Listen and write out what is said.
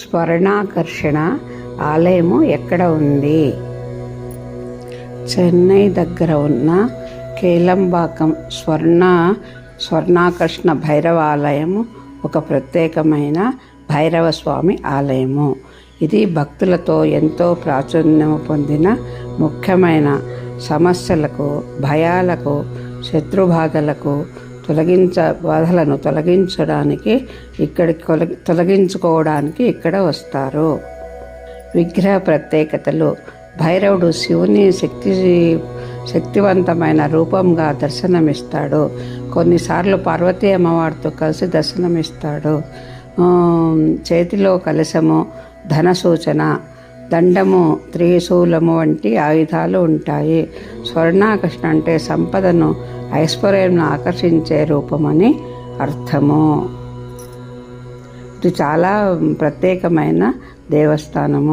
స్వర్ణాకర్షణ ఆలయము ఎక్కడ ఉంది? చెన్నై దగ్గర ఉన్న కేలంబాకం స్వర్ణాకర్షణ భైరవాలయము ఒక ప్రత్యేకమైన భైరవ స్వామి ఆలయము. ఇది భక్తులతో ఎంతో ప్రాచుర్యం పొందిన ముఖ్యమైన సమస్యలకు, భయాలకు, శత్రుబాధలకు బాధలను తొలగించుకోవడానికి ఇక్కడ వస్తారు. విగ్రహ ప్రత్యేకతలు: భైరవుడు శివుని శక్తివంతమైన రూపంగా దర్శనమిస్తాడు. కొన్నిసార్లు పార్వతీ అమ్మవారితో కలిసి దర్శనమిస్తాడు. చేతిలో కలశము, ధన సూచన, దండము, త్రిశూలము వంటి ఆయుధాలు ఉంటాయి. స్వర్ణాకర్షణ అంటే సంపదను, ఐశ్వర్యంను ఆకర్షించే రూపమని అర్థము. ఇది చాలా ప్రత్యేకమైన దేవస్థానము.